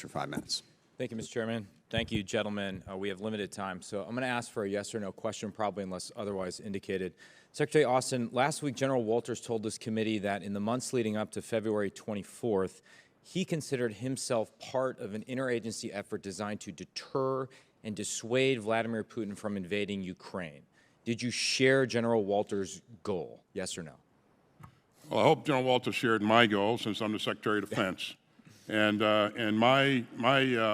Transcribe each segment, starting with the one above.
for 5 minutes. Thank you, Mr. Chairman. Thank you, gentlemen. We have limited time, so I'm going to ask for a yes or no question, probably unless otherwise indicated. Secretary Austin, last week General Walters told this committee that in the months leading up to February 24th, he considered himself part of an interagency effort designed to deter and dissuade Vladimir Putin from invading Ukraine. Did you share General Walters' goal, yes or no? Well, I hope General Walters shared my goal since I'm the Secretary of Defense. And my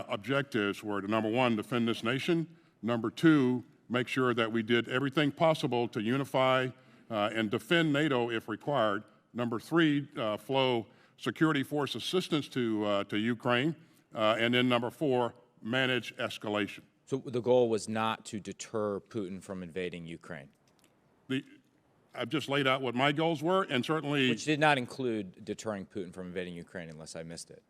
objectives were to, number one, defend this nation. Number two, make sure that we did everything possible to unify and defend NATO if required. Number three, flow security force assistance to Ukraine. And then number four, manage escalation. So the goal was not to deter Putin from invading Ukraine? I've just laid out what my goals were, and certainly— Which did not include deterring Putin from invading Ukraine, unless I missed it.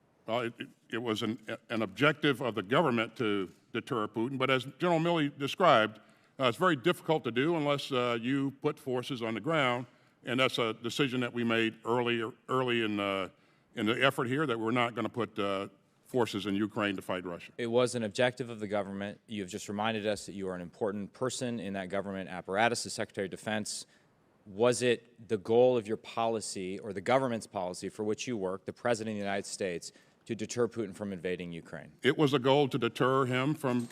It was an objective of the government to deter Putin, but as General Milley described, it's very difficult to do unless you put forces on the ground, and that's a decision that we made early in the effort here, that we're not going to put forces in Ukraine to fight Russia. It was an objective of the government. You have just reminded us that you are an important person in that government apparatus, the Secretary of Defense. Was it the goal of your policy, or the government's policy for which you work, the President of the United States, to deter Putin from invading Ukraine? It was a goal to deter him from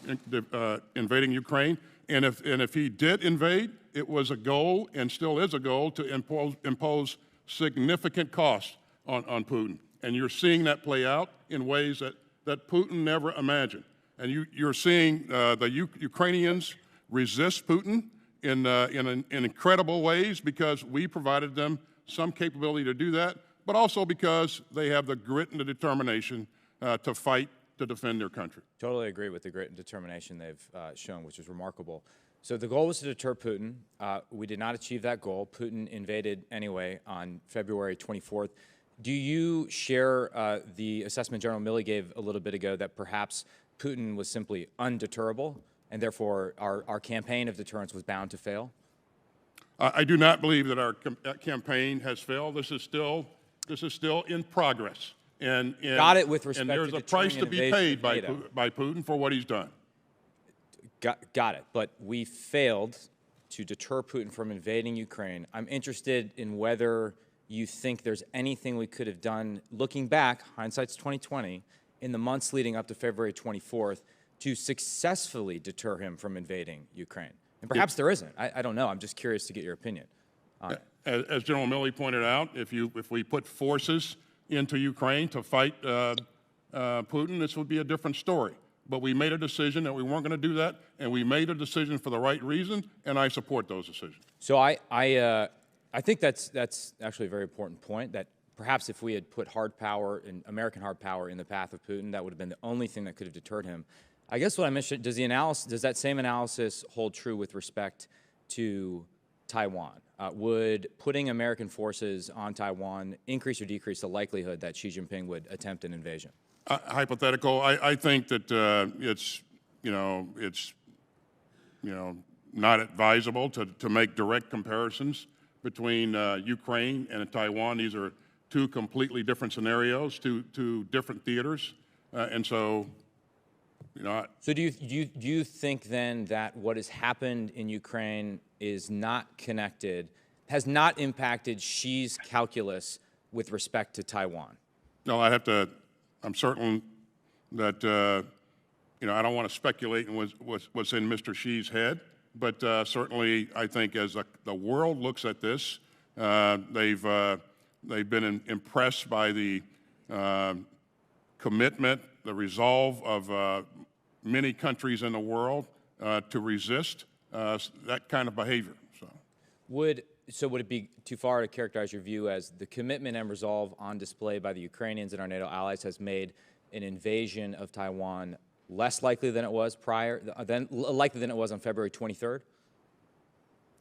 invading Ukraine, and if he did invade, it was a goal, and still is a goal, to impose significant costs on Putin. And you're seeing that play out in ways that Putin never imagined. And you're seeing the Ukrainians resist Putin in incredible ways, because we provided them some capability to do that, but also because they have the grit and the determination to fight to defend their country. Totally agree with the grit and determination they've shown, which is remarkable. So the goal was to deter Putin. We did not achieve that goal. Putin invaded anyway on February 24th. Do you share the assessment General Milley gave a little bit ago, that perhaps Putin was simply undeterrable, and therefore our campaign of deterrence was bound to fail? I do not believe that our campaign has failed. This is still in progress. And got it with respect and there's to a price to be paid by Putin for what he's done. Got it. But we failed to deter Putin from invading Ukraine. I'm interested in whether you think there's anything we could have done, looking back, hindsight's 2020, in the months leading up to February 24th, to successfully deter him from invading Ukraine. And perhaps there isn't. I don't know. I'm just curious to get your opinion on it. As General Milley pointed out, if we put forces into Ukraine to fight Putin, this would be a different story. But we made a decision that we weren't going to do that, and we made a decision for the right reason, and I support those decisions. So I think that's actually a very important point, that perhaps if we had put hard power, American hard power, in the path of Putin, that would have been the only thing that could have deterred him. I guess what I mentioned, does that same analysis hold true with respect to Taiwan? Would putting American forces on Taiwan increase or decrease the likelihood that Xi Jinping would attempt an invasion? Hypothetical. I think that it's not advisable to make direct comparisons between Ukraine and Taiwan. These are two completely different scenarios, two different theaters, and so. So do you think then that what has happened in Ukraine is not connected, has not impacted Xi's calculus with respect to Taiwan? No, I'm certain that, I don't want to speculate on what's in Mr. Xi's head, but certainly I think as the world looks at this, they've been impressed by the commitment, the resolve of many countries in the world to resist that kind of behavior. Would it be too far to characterize your view as the commitment and resolve on display by the Ukrainians and our NATO allies has made an invasion of Taiwan less likely than it was likely than it was on February 23rd?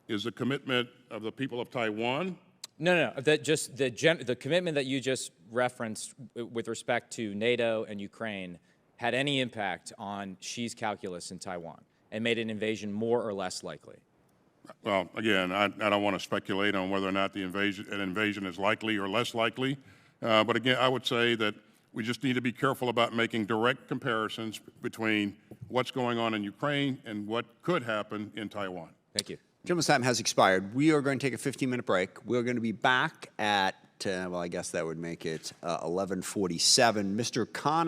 Is the commitment of the people of Taiwan? No. The commitment that you just referenced with respect to NATO and Ukraine had any impact on Xi's calculus in Taiwan and made an invasion more or less likely? Well, again, I don't want to speculate on whether or not an invasion is likely or less likely. But again, I would say that We just need to be careful about making direct comparisons between what's going on in Ukraine and what could happen in Taiwan. Thank you. Gentleman's time has expired. We are going to take a 15-minute break. We're going to be back at, well, I guess that would make it 11:47. Mr. Khan.